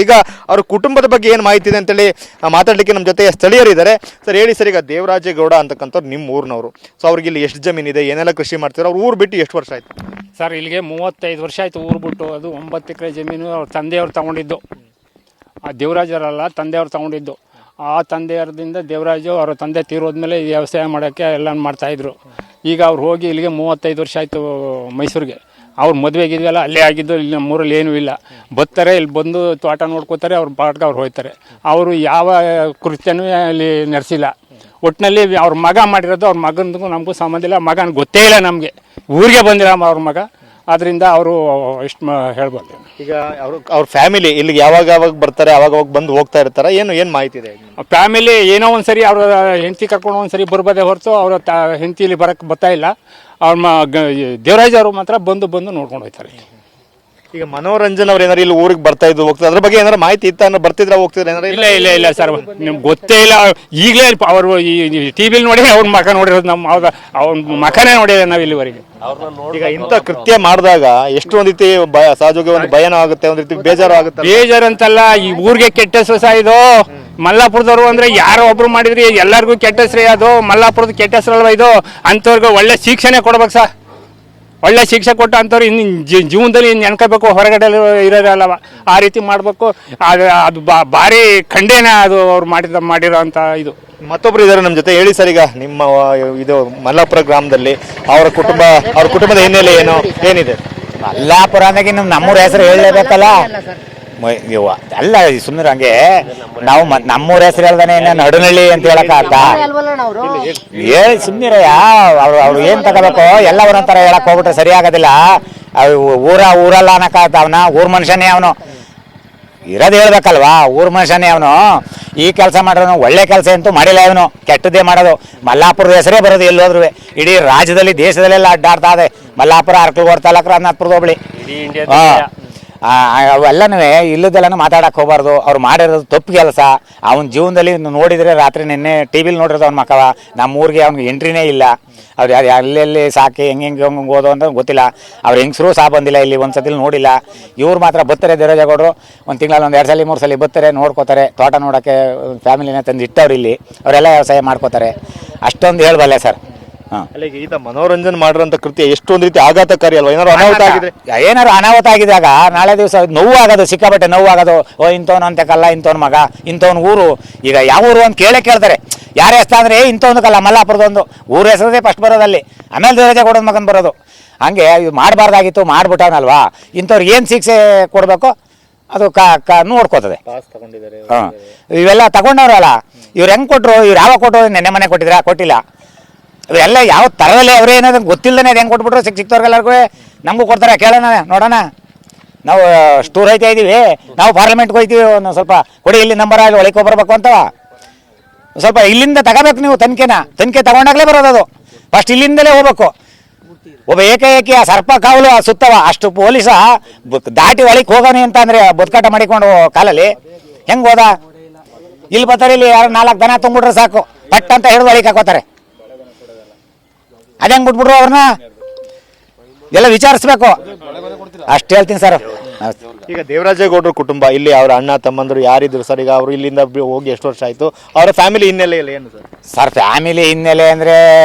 ಈಗ ಅವ್ರ ಕುಟುಂಬದ ಬಗ್ಗೆ ಏನು ಮಾಹಿತಿ ಇದೆ ಅಂತೇಳಿ ಮಾತಾಡಲಿಕ್ಕೆ ನಮ್ಮ ಜೊತೆ ಸ್ಥಳೀಯರಿದ್ದಾರೆ. ಸರ್ ಹೇಳಿ ಸರ್, ಈಗ ದೇವರಾಜೇಗೌಡ ಅಂತಕ್ಕಂಥವ್ರು ನಿಮ್ಮ ಊರಿನವರು. ಸೊ ಅವ್ರಿಗೆ ಇಲ್ಲಿ ಎಷ್ಟು ಜಮೀನಿದೆ, ಏನೆಲ್ಲ ಕೃಷಿ ಮಾಡ್ತಾರೆ, ಅವ್ರು ಊರು ಬಿಟ್ಟು ಎಷ್ಟು ವರ್ಷ ಆಯ್ತು? ಸರ್ ಇಲ್ಲಿಗೆ 35 ವರ್ಷ ಆಯಿತು ಊರು ಬಿಟ್ಟು. ಅದು 9 ಎಕರೆ ಜಮೀನು ಅವ್ರ ತಂದೆಯವ್ರು ತಗೊಂಡಿದ್ದು. ಆ ದೇವರಾಜರಲ್ಲ, ತಂದೆಯವ್ರು ತಗೊಂಡಿದ್ದು. ಆ ತಂದೆಯವ್ರದಿಂದ ದೇವರಾಜು ಅವರ ತಂದೆ ತೀರೋದ್ಮೇಲೆ ವ್ಯವಸಾಯ ಮಾಡೋಕ್ಕೆ ಎಲ್ಲ ಮಾಡ್ತಾಯಿದ್ರು. ಈಗ ಅವ್ರು ಹೋಗಿ ಇಲ್ಲಿಗೆ 35 ವರ್ಷ ಆಯಿತು ಮೈಸೂರಿಗೆ. ಅವ್ರು ಮದುವೆಗಿದ್ವಲ್ಲ ಅಲ್ಲೇ ಆಗಿದ್ದು. ಇಲ್ಲಿ ನಮ್ಮೂರಲ್ಲಿ ಏನೂ ಇಲ್ಲ. ಬರ್ತಾರೆ, ಇಲ್ಲಿ ಬಂದು ತೋಟ ನೋಡ್ಕೋತಾರೆ, ಅವ್ರ ಪಾಟ್ಗೆ ಅವ್ರು ಹೋಗ್ತಾರೆ. ಅವರು ಯಾವ ಕೃತ್ಯನೂ ಅಲ್ಲಿ ನಡೆಸಿಲ್ಲ. ಒಟ್ಟಿನಲ್ಲಿ ಅವ್ರ ಮಗ ಮಾಡಿರೋದು, ಅವ್ರ ಮಗನಿಗೂ ನಮಗೂ ಸಂಬಂಧ ಇಲ್ಲ. ಮಗನ ಗೊತ್ತೇ ಇಲ್ಲ ನಮಗೆ, ಊರಿಗೆ ಬಂದಿಲ್ಲ ಅವ್ರ ಮಗ. ಅದರಿಂದ ಅವರು ಇಷ್ಟು ಹೇಳ್ಬೋದು. ಈಗ ಅವ್ರ ಫ್ಯಾಮಿಲಿ ಇಲ್ಲಿಗೆ ಯಾವಾಗ ಬರ್ತಾರೆ, ಅವಾಗ ಬಂದು ಹೋಗ್ತಾ ಇರ್ತಾರೆ, ಏನು ಮಾಹಿತಿ ಇದೆ? ಫ್ಯಾಮಿಲಿ ಏನೋ ಒಂದು ಸರಿ ಅವ್ರ ಹೆಂಡತಿ ಕರ್ಕೊಂಡು ಒಂದು ಸರಿ ಬರ್ಬೋದೇ ಹೊರತು ಅವ್ರ ಹೆಂಡತಿ ಇಲ್ಲಿ ಬರೋಕ್ಕೆ ಬರ್ತಾ ಇಲ್ಲ. ಅವ್ರ ದೇವರಾಜ್ ಅವರು ಮಾತ್ರ ಬಂದು ನೋಡ್ಕೊಂಡು ಹೋಗ್ತಾರೆ. ಈಗ ಮನೋರಂಜನ್ ಅವ್ರು ಏನಾರು ಇಲ್ಲಿ ಊರಿಗೆ ಬರ್ತಾ ಇದ್ದು ಹೋಗ್ತಾರೆ, ಅದ್ರ ಬಗ್ಗೆ ಏನಾರು ಮಾಹಿತಿ ಇತ್ತ? ಬರ್ತಿದ್ರ ಹೋಗ್ತಿದ್ರೆ ಏನಾರು? ಇಲ್ಲ ಸರ್, ನಿಮ್ಗೆ ಗೊತ್ತೇ ಇಲ್ಲ. ಈಗಲೇ ಅವರು ಈ ಟಿವಿಲಿ ನೋಡಿ ಅವ್ರ ಮಕ ನೋಡಿರೋದು, ನಮ್ಮ ಅವ್ರ ಮಕನೇ ನೋಡಿದ್ರೆ ನಾವು ಇಲ್ಲಿವರೆಗೆ. ಈಗ ಇಂಥ ಕೃತ್ಯ ಮಾಡಿದಾಗ ಎಷ್ಟು ಒಂದ್ ರೀತಿ ಸಹಜವಾಗಿ ಒಂದು ಭಯನೂ ಆಗುತ್ತೆ, ಒಂದ್ ರೀತಿ ಬೇಜಾರು ಆಗುತ್ತೆ. ಬೇಜಾರು ಅಂತಲ್ಲ, ಈ ಊರಿಗೆ ಕೆಟ್ಟ ಹೆಸರು ಸಹ ಇದು. ಮಲ್ಲಾಪುರದವರು ಅಂದ್ರೆ ಯಾರೋ ಒಬ್ರು ಮಾಡಿದ್ರಿ ಎಲ್ಲರಿಗೂ ಕೆಟ್ಟ ಹೆಸರೇ. ಅದು ಮಲ್ಲಾಪುರದ ಕೆಟ್ಟ ಹೆಸರಲ್ವ ಇದು. ಅಂಥವ್ರಿಗೆ ಒಳ್ಳೆ ಶಿಕ್ಷೆನೇ ಕೊಡ್ಬೇಕು ಸರ್. ಒಳ್ಳೆ ಶಿಕ್ಷೆ ಕೊಟ್ಟು ಅಂಥವ್ರು ಇನ್ನು ಜೀವನದಲ್ಲಿ ಇನ್ನು ನೆನ್ಕೋಬೇಕು, ಹೊರಗಡೆ ಇರೋದಲ್ಲವ. ಆ ರೀತಿ ಮಾಡಬೇಕು. ಅದು ಭಾರಿ ಖಂಡೇನ ಅದು ಅವ್ರು ಮಾಡಿರೋ ಅಂತ ಇದು. ಮತ್ತೊಬ್ರು ಇದ್ದಾರೆ ನಮ್ಮ ಜೊತೆ. ಹೇಳಿ ಸರ್, ಈಗ ನಿಮ್ಮ ಇದು ಮಲ್ಲಾಪುರ ಗ್ರಾಮದಲ್ಲಿ ಅವ್ರ ಕುಟುಂಬದ ಹಿನ್ನೆಲೆ ಏನಿದೆ? ಮಲ್ಲಾಪುರ ಅಂದಾಗಿ ನಮ್ಮೂರ ಹೆಸರು ಹೇಳಲೇಬೇಕಲ್ಲ. ಅಲ್ಲ ಸುಮ್ಮನೆ ಹಂಗೆ ನಾವು ನಮ್ಮೂರ ಹೆಸರು ಹೇಳ್ದಾನೆ ನಡುನಳ್ಳಿ ಅಂತ ಹೇಳಕ್ಕಾಗತ್ತ? ಹೇಳಿ ಸುಮ್ಮನಿರಯ್ಯ. ಅವ್ರು ಏನ್ ತಗೋಬೇಕು ಎಲ್ಲ ಒಂದೊಂಥರ ಹೇಳಕ್ ಹೋಗ್ಬಿಟ್ರೆ ಸರಿ ಆಗೋದಿಲ್ಲ. ಊರಲ್ಲ ಅನ್ನಕ್ಕಾಗತ್ತ? ಅವನ ಊರ್ ಮನುಷ್ಯನೇ ಅವನು, ಇರೋದು ಹೇಳ್ಬೇಕಲ್ವಾ. ಊರ್ ಮನುಷ್ಯನೇ ಅವನು. ಈ ಕೆಲಸ ಮಾಡೋನು ಒಳ್ಳೆ ಕೆಲಸ ಅಂತೂ ಮಾಡಿಲ್ಲ ಅವನು, ಕೆಟ್ಟದ್ದೇ ಮಾಡೋದು. ಮಲ್ಲಾಪುರದ ಹೆಸರೇ ಬರೋದು ಎಲ್ಲೋದ್ರು. ಇಡೀ ರಾಜ್ಯದಲ್ಲಿ ದೇಶದಲ್ಲೆಲ್ಲ ಅಡ್ಡಾಡ್ತಾ ಇದೆ ಮಲ್ಲಾಪುರ, ಅರ್ಕಲ್ಗೋಡ್ ತಾಲೂಕು, ಅನ್ನಪುರದ ಹೋಬಳಿ. ಅವೆಲ್ಲನೂ ಇಲ್ಲದೆಲ್ಲನೂ ಮಾತಾಡಕ್ಕೆ ಹೋಗ್ಬಾರ್ದು. ಅವ್ರು ಮಾಡಿರೋದು ತಪ್ಪು ಕೆಲಸ. ಅವನ ಜೀವನದಲ್ಲಿ ನೋಡಿದರೆ ರಾತ್ರಿ ನಿನ್ನೆ ಟಿ ವಿಲಿ ನೋಡಿರೋದು ಅವ್ನ ಮಕ್ಕವ. ನಮ್ಮ ಊರಿಗೆ ಅವ್ನಿಗೆ ಎಂಟ್ರಿನೇ ಇಲ್ಲ. ಅವ್ರು ಯಾರು ಎಲ್ಲೆಲ್ಲಿ ಸಾಕಿ ಹೆಂಗೆ ಓದೋ ಅಂತ ಗೊತ್ತಿಲ್ಲ. ಅವ್ರು ಹೆಂಗಸರು ಸಹ ಬಂದಿಲ್ಲ ಇಲ್ಲಿ, ಒಂದು ಸತಿ ನೋಡಿಲ್ಲ. ಇವ್ರು ಮಾತ್ರ ಬರ್ತಾರೆ ದೇವರಾಜೇಗೌಡರು. ಒಂದು ತಿಂಗಳಲ್ಲಿ 1-2 ಸಲ 3 ಸಲ ಬರ್ತಾರೆ, ನೋಡ್ಕೋತಾರೆ. ತೋಟ ನೋಡೋಕ್ಕೆ ಫ್ಯಾಮಿಲಿನ ತಂದು ಇಟ್ಟವ್ರು ಇಲ್ಲಿ. ಅವರೆಲ್ಲ ವ್ಯವಸಾಯ ಮಾಡ್ಕೋತಾರೆ. ಅಷ್ಟೊಂದು ಹೇಳ್ಬಲ್ಲೆ ಸರ್. ಈತ ಮನೋರಂಜನ್ ಮಾಡಿರೋಂಥ ಕೃತ್ಯ ಎಷ್ಟೊಂದು ರೀತಿ ಆಘಾತಕಾರಿ ಅಲ್ವಾ? ಏನಾರು ಅನಾಹುತ ಆಗಿದಾಗ ನಾಳೆ ದಿವಸ ನೋವು ಆಗೋದು, ಸಿಕ್ಕಾಬಟ್ಟೆ ನೋವು ಆಗೋದು. ಇಂಥವ್ನು ಅಂತಕ್ಕಲ್ಲ, ಇಂಥವ್ನ ಮಗ, ಇಂಥವ್ನ ಊರು. ಈಗ ಯಾವ ಊರು ಅಂತ ಕೇಳ್ತಾರೆ. ಯಾರ ಹೆಸ್ತ ಅಂದರೆ ಇಂಥವ್ನಕ್ಕಲ್ಲ, ಮಲ್ಲಾಪುರದೊಂದು ಊರ ಹೆಸರದೇ ಫಸ್ಟ್ ಬರೋದಲ್ಲಿ, ಆಮೇಲೆ ದೇವರಾಜೇಗೌಡನ ಮಗನ ಬರೋದು. ಹಂಗೆ ಇದು ಮಾಡಬಾರ್ದಾಗಿತ್ತು, ಮಾಡ್ಬಿಟ್ಟವನಲ್ವಾ. ಇಂಥವ್ರಿಗೆ ಏನು ಶಿಕ್ಷೆ ಕೊಡಬೇಕು ಅದು ನೋಡ್ಕೋತದೆ. ಹಾಂ, ಇವೆಲ್ಲ ತಗೊಂಡವ್ರಲ್ಲ, ಇವ್ರು ಹೆಂಗೆ ಕೊಟ್ಟರು, ಇವ್ರು ಯಾವಾಗ ಕೊಟ್ಟರು? ನೆನ್ನೆ ಮನೆ ಕೊಟ್ಟಿದ್ರಾ? ಕೊಟ್ಟಿಲ್ಲ. ಇವೆಲ್ಲ ಯಾವ ಥರದಲ್ಲಿ ಅವರೇ ಏನಾದ್ರು ಗೊತ್ತಿಲ್ಲದೇ ಹೆಂಗೆ ಕೊಟ್ಬಿಟ್ರು ಸಿಕ್ತವ್ರಿಗೆಲ್ಲರಿಗೂ. ನಮಗೂ ಕೊಡ್ತಾರೆ, ಕೇಳೋಣ, ನೋಡೋಣ. ನಾವು ಸ್ಟೂರ್ ಹೋಯ್ತಾ ಇದ್ದೀವಿ, ನಾವು ಪಾರ್ಲಿಮೆಂಟ್ಗೆ ಹೋಗ್ತೀವಿ. ಒಂದು ಸ್ವಲ್ಪ ಕೊಡಿ ಇಲ್ಲಿ ನಂಬರ್ ಆಗಿ ಒಳಗೆ ಬರಬೇಕು ಅಂತವ. ಸ್ವಲ್ಪ ಇಲ್ಲಿಂದ ತಗೋಬೇಕು ನೀವು ತನಿಖೆ ತಗೊಂಡಾಗಲೇ ಬರೋದು ಅದು. ಫಸ್ಟ್ ಇಲ್ಲಿಂದಲೇ ಹೋಗ್ಬೇಕು. ಒಬ್ಬ ಏಕಾಏಕಿ ಆ ಸರ್ಪ ಕಾವಲು ಸುತ್ತವ, ಅಷ್ಟು ಪೊಲೀಸ ದಾಟಿ ಒಳಗೆ ಹೋಗೋಣ ಅಂತ ಅಂದರೆ ಬದುಕಾಟ ಮಾಡಿಕೊಂಡು ಕಾಲಲ್ಲಿ ಹೆಂಗೆ ಹೋದ? ಇಲ್ಲಿ ಬರ್ತಾರೆ, ಇಲ್ಲಿ ಯಾರು 4 ದನ ತುಂಬಿಟ್ರೆ ಸಾಕು, ಪಟ್ ಅಂತ ಹಿಡಿದು ಒಳಗೆ ಹಾಕೋತಾರೆ. ಅದೇ ಹೆಂಗೆ ಬಿಟ್ಬಿಟ್ರು ಅವ್ರನ್ನ? ಎಲ್ಲ ವಿಚಾರಿಸ್ಬೇಕು. ಅಷ್ಟು ಹೇಳ್ತೀನಿ ಸರ್. ಈಗ ದೇವರಾಜೇಗೌಡರ ಕುಟುಂಬ ಇಲ್ಲಿ, ಅವರ ಅಣ್ಣ ತಮ್ಮಂದರು ಯಾರಿದ್ರು ಸರ್? ಈಗ ಅವರು ಇಲ್ಲಿಂದ ಹೋಗಿ ಎಷ್ಟು ವರ್ಷ ಆಯಿತು? ಅವರ ಫ್ಯಾಮಿಲಿ ಹಿನ್ನೆಲೆ ಏನು ಸರ್? ಸರ್ ಫ್ಯಾಮಿಲಿ ಹಿನ್ನೆಲೆ ಅಂದರೆ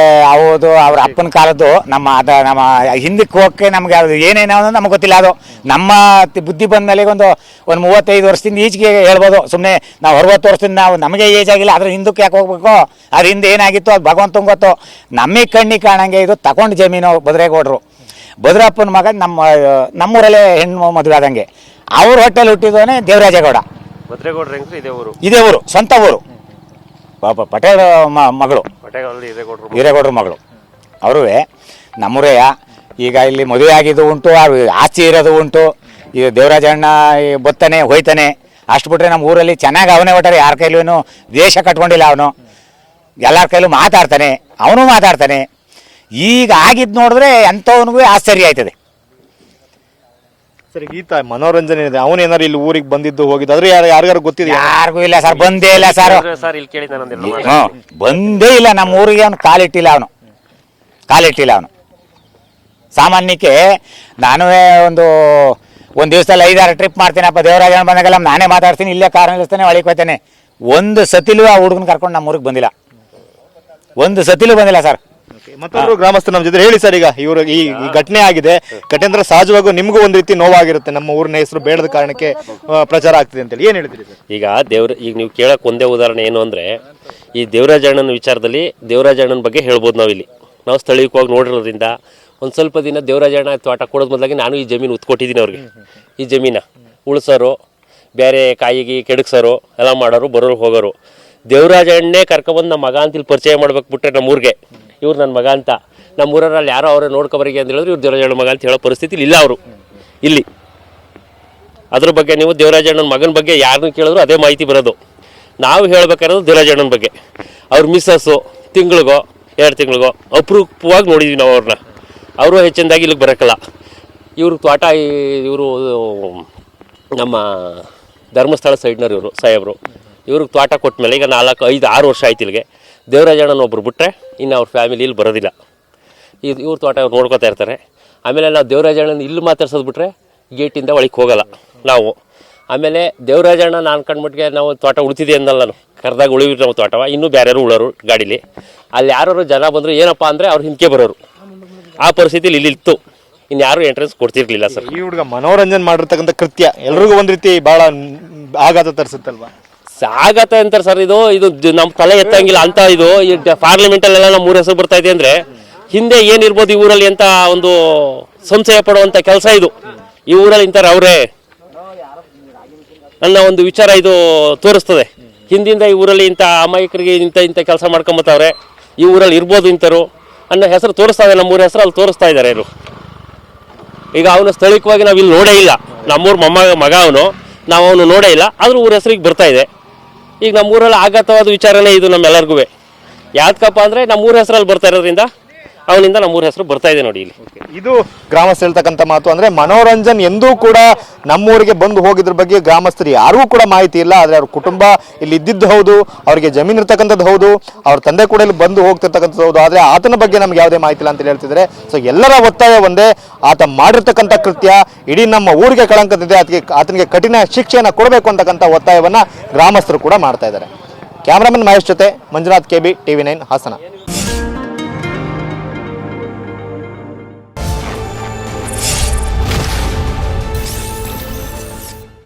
ಹೌದು, ಅವ್ರ ಅಪ್ಪನ ಕಾಲದ್ದು. ನಮ್ಮ ಹಿಂದಕ್ಕೆ ಹೋಗಕ್ಕೆ ನಮ್ಗೆ ಅದು ಏನೇನು ಅನ್ನೋದು ನಮ್ಗೆ ಗೊತ್ತಿಲ್ಲ. ಅದು ನಮ್ಮ ಬುದ್ಧಿ ಬಂದ ಮೇಲೆ ಒಂದು 35 ವರ್ಷದಿಂದ ಈಚೆಗೆ ಹೇಳ್ಬೋದು. ಸುಮ್ಮನೆ ನಾವು 60 ವರ್ಷದಿಂದ ನಮಗೆ ಏಜ್ ಆಗಿಲ್ಲ, ಅದ್ರ ಹಿಂದಕ್ಕೆ ಯಾಕೆ ಹೋಗ್ಬೇಕು? ಅದ್ರ ಹಿಂದೆ ಏನಾಗಿತ್ತು ಅದು ಭಗವಂತಂಗೆ ಗೊತ್ತು. ನಮಗೆ ಕಣ್ಣಿಗೆ ಕಾಣಂಗೆ ಇದು ತಗೊಂಡು ಜಮೀನು ಭದ್ರೇಗೌಡರು. ಭದ್ರಪ್ಪನ ಮಗ ನಮ್ಮೂರಲ್ಲೇ ಹೆಣ್ಣು ಮದುವೆ ಆದಂಗೆ. ಅವ್ರ ಹೊಟ್ಟೆಲಿ ಹುಟ್ಟಿದವನೇ ದೇವರಾಜೇಗೌಡ. ಇದೇ ಊರು, ಸ್ವಂತ ಊರು. ಪಟೇಲ್ ಮಗಳು, ಹಿರೇಗೌಡರ ಮಗಳು. ಅವರೂ ನಮ್ಮೂರೇ. ಈಗ ಇಲ್ಲಿ ಮದುವೆ ಆಗಿದ್ದು ಉಂಟು, ಆಸ್ತಿ ಇರೋದು ಉಂಟು. ಈಗ ದೇವರಾಜಣ್ಣ ಬತ್ತಾನೆ ಹೋಯ್ತಾನೆ. ಅಷ್ಟು ಬಿಟ್ರೆ ನಮ್ಮ ಊರಲ್ಲಿ ಚೆನ್ನಾಗಿ ಅವನೇ ಒಟ್ಟಾರೆ. ಯಾರ ಕೈಲೂ ದ್ವೇಷ ಕಟ್ಕೊಂಡಿಲ್ಲ ಅವನು. ಎಲ್ಲರ ಕೈಲೂ ಮಾತಾಡ್ತಾನೆ, ಅವನು ಮಾತಾಡ್ತಾನೆ. ಈಗ ಆಗಿದ್ದು ನೋಡಿದ್ರೆ ಎಂಥವನಿಗೂ ಆಶ್ಚರ್ಯ ಆಯ್ತದೆ. ಸರ್ ಗೀತಾ ಮನೋರಂಜನೆ ಇದೆ, ಅವನೇನಾರು ಇಲ್ಲಿ ಊರಿಗೆ ಬಂದಿದ್ದು ಹೋಗಿದ್ದು ಆದ್ರೆ ಯಾರಿಗಾರು ಗೊತ್ತಿದೆ? ಯಾರಿಗೂ ಇಲ್ಲ ಸರ್, ಬಂದೇ ಇಲ್ಲ ಸರ್. ಬಂದೇ ಇಲ್ಲ ನಮ್ಮ ಊರಿಗೆ. ಅವನು ಕಾಲಿಟ್ಟಿಲ್ಲ ಅವನು. ಸಾಮಾನ್ಯಕ್ಕೆ ನಾನು ಒಂದು ಒಂದು ದಿವಸದಲ್ಲಿ 5-6 ಟ್ರಿಪ್ ಮಾಡ್ತೀನಪ್ಪ, ದೇವರಾಜಣ್ಣ ಬಂದಾಗೆಲ್ಲ ನಾನೇ ಮಾತಾಡ್ತೀನಿ, ಇಲ್ಲೇ ಕಾರ್ ನಿಲ್ಲಿಸ್ತಾನೆ, ಒಳಗೆ ಹೋಗ್ತಾನೆ. ಒಂದು ಸತಿಲೂ ಆ ಹುಡುಗನ ಕರ್ಕೊಂಡು ನಮ್ಮ ಊರಿಗೆ ಬಂದಿಲ್ಲ, ಒಂದು ಸತಿಲೂ ಬಂದಿಲ್ಲ ಸರ್. ಮತ್ತೊಬ್ರು ಗ್ರಾಮಸ್ಥರು ನಮ್ಮ ಜೊತೆ ಹೇಳಿ ಸರ್, ಈಗ ಇವರು ಈ ಘಟನೆ ಆಗಿದೆ, ಘಟನೆ ಅಂದ್ರೆ ಸಹಜವಾಗೂ ನಿಮಗೂ ಒಂದ್ ರೀತಿ ನೋವಾಗಿರುತ್ತೆ, ನಮ್ಮ ಊರಿನ ಹೆಸರು ಬೇಡದ ಕಾರಣಕ್ಕೆ ಪ್ರಚಾರ ಆಗ್ತಿದೆ ಅಂತೇಳಿ ಏನ್ ಹೇಳ್ತೀರಿ ಸರ್? ಈಗ ನೀವು ಕೇಳಕ್ ಒಂದೇ ಉದಾಹರಣೆ ಏನು ಅಂದ್ರೆ, ಈ ದೇವರಾಜಣ್ಣನ ವಿಚಾರದಲ್ಲಿ ದೇವರಾಜಣ್ಣನ ಬಗ್ಗೆ ಹೇಳ್ಬೋದು. ನಾವು ಸ್ಥಳೀಯವಾಗಿ ನೋಡಿರೋದ್ರಿಂದ ಒಂದು ಸ್ವಲ್ಪ ದಿನ ದೇವರಾಜಣ್ಣ ತೋಟ ಕೊಡೋದ್ ಮೊದಲಾಗಿ ನಾನು ಈ ಜಮೀನು ಉತ್ಕೊಟ್ಟಿದ್ದೀನಿ ಅವ್ರಿಗೆ. ಈ ಜಮೀನ ಉಳಿಸೋರು, ಬೇರೆ ಕಾಯಿಗೆ ಕೆಡಕ್ಸೋರು ಎಲ್ಲ ಮಾಡೋರು, ಬರೋರು ಹೋಗೋರು. ದೇವರಾಜಣ್ಣೇ ಕರ್ಕೊಬಂದು ನಮ್ಮ ಮಗ ಅಂತ ಇಲ್ಲಿ ಪರಿಚಯ ಮಾಡ್ಬೇಕು ಬಿಟ್ರೆ ನಮ್ಮೂರಿಗೆ, ಇವ್ರು ನನ್ನ ಮಗ ಅಂತ ನಮ್ಮೂರಲ್ಲಿ ಯಾರೋ ಅವರೇ ನೋಡ್ಕೊಬರಿಗೆ ಅಂತ ಹೇಳಿದ್ರೆ ಇವ್ರು ದೇವರಾಜಣ್ಣ ಮಗ ಅಂತ ಹೇಳೋ ಪರಿಸ್ಥಿತಿ ಇಲ್ಲ ಅವರು ಇಲ್ಲಿ. ಅದ್ರ ಬಗ್ಗೆ ನೀವು ದೇವರಾಜಣ್ಣನ ಮಗನ ಬಗ್ಗೆ ಯಾರನ್ನ ಕೇಳಿದ್ರು ಅದೇ ಮಾಹಿತಿ ಬರೋದು. ನಾವು ಹೇಳ್ಬೇಕಾಗಿರೋದು ದೇವರಾಜಣ್ಣನ ಬಗ್ಗೆ. ಅವ್ರ ಮಿಸ್ಸಸ್ಸು ತಿಂಗಳಿಗೋ 2 ತಿಂಗಳಿಗೋ ಅಪರೂಪವಾಗಿ ನೋಡಿದ್ವಿ ನಾವು ಅವ್ರನ್ನ. ಅವರು ಹೆಚ್ಚಿನದಾಗಿ ಇಲ್ಲಿಗೆ ಬರೋಕ್ಕಲ್ಲ. ಇವರು ತೋಟ ಇವರು ನಮ್ಮ ಧರ್ಮಸ್ಥಳ ಸೈಡ್ನವ್ರು, ಇವರು ಸಾಹೇಬರು. ಇವ್ರಿಗೆ ತೋಟ ಕೊಟ್ಟ ಮೇಲೆ ಈಗ 4, 5, 6 ವರ್ಷ ಆಯ್ತು ಇಲ್ಲಿಗೆ. ದೇವರಾಜಣ್ಣನ ಒಬ್ರು ಬಿಟ್ಟರೆ ಇನ್ನು ಅವ್ರ ಫ್ಯಾಮಿಲಿಯಲ್ಲಿ ಬರೋದಿಲ್ಲ. ಇವ್ರ ತೋಟ ಅವ್ರು ನೋಡ್ಕೋತಾ ಇರ್ತಾರೆ. ಆಮೇಲೆ ನಾವು ದೇವರಾಜಣ್ಣನ ಇಲ್ಲಿ ಮಾತಾಡ್ಸೋದು ಬಿಟ್ಟರೆ ಗೇಟಿಂದ ಒಳಗೆ ಹೋಗಲ್ಲ ನಾವು. ಆಮೇಲೆ ದೇವರಾಜಣ್ಣ ನಾನು ಕಂಡ್ಬಿಟ್ಟಿಗೆ ನಾವು ತೋಟ ಉಳಿತಿದೆ ಅಂದಲ್ಲ, ನಾನು ಕರೆದಾಗ ಉಳಿವಿ ನಾವು ತೋಟವ, ಇನ್ನೂ ಬೇರೆಯವರು ಉಳೋರು ಗಾಡೀಲಿ. ಅಲ್ಲಿ ಯಾರು ಜನ ಬಂದರು ಏನಪ್ಪ ಅಂದರೆ ಅವ್ರು ಹಿಂದಕ್ಕೆ ಬರೋರು. ಆ ಪರಿಸ್ಥಿತಿಲಿ ಇಲ್ಲಿ ಇತ್ತು, ಇನ್ಯಾರು ಎಂಟ್ರೆನ್ಸ್ ಕೊಡ್ತಿರ್ಲಿಲ್ಲ ಸರ್. ಈ ಹುಡುಗ ಮನೋರಂಜನೆ ಮಾಡಿರ್ತಕ್ಕಂಥ ಕೃತ್ಯ ಎಲ್ರಿಗೂ ಒಂದ್ ರೀತಿ ಬಹಳ ಆಘಾತ ತರಿಸುತ್ತಲ್ವಾ? ಆಗತ್ತೆ ಅಂತಾರೆ ಸರ್. ಇದು ನಮ್ಮ ತಲೆ ಎತ್ತಂಗಿಲ್ಲ ಅಂತ. ಇದು ಪಾರ್ಲಿಮೆಂಟಲ್ಲೆಲ್ಲ ನಮ್ಮ ಊರ ಹೆಸರು ಬರ್ತಾ ಇದೆ ಅಂದರೆ ಹಿಂದೆ ಏನಿರ್ಬೋದು ಈ ಊರಲ್ಲಿ ಅಂತ ಒಂದು ಸಂಶಯ ಪಡುವಂಥ ಕೆಲಸ ಇದು. ಈ ಊರಲ್ಲಿ ಇಂತಾರೆ ಅವರೇ ಅನ್ನೋ ಒಂದು ವಿಚಾರ ಇದು ತೋರಿಸ್ತದೆ. ಹಿಂದಿಂದ ಈ ಊರಲ್ಲಿ ಇಂಥ ಅಮಾಯಕರಿಗೆ ಇಂಥ ಕೆಲಸ ಮಾಡ್ಕೊಂಬತ್ತವ್ರೆ, ಈ ಊರಲ್ಲಿ ಇರ್ಬೋದು ಇಂಥರು ಅನ್ನೋ ಹೆಸರು ತೋರಿಸ್ತಾ ಇದೆ. ನಮ್ಮೂರ ಹೆಸರು ಅಲ್ಲಿ ತೋರಿಸ್ತಾ ಇದ್ದಾರೆ ಇವರು. ಈಗ ಅವನು ಸ್ಥಳೀಯವಾಗಿ ನಾವು ಇಲ್ಲಿ ನೋಡೇ ಇಲ್ಲ. ನಮ್ಮೂರ ಮಗ ಅವನು, ನಾವು ಅವನು ನೋಡೇ ಇಲ್ಲ, ಆದರೂ ಊರ ಹೆಸರಿಗೆ ಬರ್ತಾ ಇದೆ. ಈಗ ನಮ್ಮೂರಲ್ಲಿ ಆಘಾತವಾದ ವಿಚಾರನೇ ಇದು ನಮ್ಮೆಲ್ಲರಿಗೂ. ಯಾಕಪ್ಪ ಅಂದರೆ ನಮ್ಮೂರ ಹೆಸರಲ್ಲಿ ಬರ್ತಾ ಇರೋದ್ರಿಂದ ಅವನಿಂದ ನಮ್ಮೂರ ಹೆಸರು ಬರ್ತಾ ಇದೆ ನೋಡಿ ಇಲ್ಲಿ. ಇದು ಗ್ರಾಮಸ್ಥರು ಹೇಳ್ತಕ್ಕಂಥ ಮಾತು. ಅಂದ್ರೆ ಮನೋರಂಜನ್ ಎಂದೂ ಕೂಡ ನಮ್ಮೂರಿಗೆ ಬಂದು ಹೋಗಿದ್ರ ಬಗ್ಗೆ ಗ್ರಾಮಸ್ಥರು ಯಾರಿಗೂ ಕೂಡ ಮಾಹಿತಿ ಇಲ್ಲ. ಆದ್ರೆ ಅವ್ರ ಕುಟುಂಬ ಇಲ್ಲಿ ಇದ್ದಿದ್ದು ಹೌದು, ಅವ್ರಿಗೆ ಜಮೀನು ಇರ್ತಕ್ಕಂಥದ್ದು ಹೌದು, ಅವ್ರ ತಂದೆ ಕೂಡ ಇಲ್ಲಿ ಬಂದು ಹೋಗ್ತಿರ್ತಕ್ಕಂಥದ್ದು ಹೌದು. ಆದ್ರೆ ಆತನ ಬಗ್ಗೆ ನಮ್ಗೆ ಯಾವುದೇ ಮಾಹಿತಿ ಇಲ್ಲ ಅಂತ ಹೇಳ್ತಿದ್ರೆ. ಸೊ ಎಲ್ಲರ ಒತ್ತಾಯ ಒಂದೇ, ಆತ ಮಾಡಿರ್ತಕ್ಕಂಥ ಕೃತ್ಯ ಇಡೀ ನಮ್ಮ ಊರಿಗೆ ಕಳಂಕದಿದೆ, ಆತನಿಗೆ ಕಠಿಣ ಶಿಕ್ಷೆಯನ್ನು ಕೊಡಬೇಕು ಅಂತಕ್ಕಂಥ ಒತ್ತಾಯವನ್ನ ಗ್ರಾಮಸ್ಥರು ಕೂಡ ಮಾಡ್ತಾ ಇದ್ದಾರೆ. ಕ್ಯಾಮ್ರಾಮನ್ ಮಹೇಶ್ ಜೊತೆ ಮಂಜುನಾಥ್, KB, TV9 ಹಾಸನ.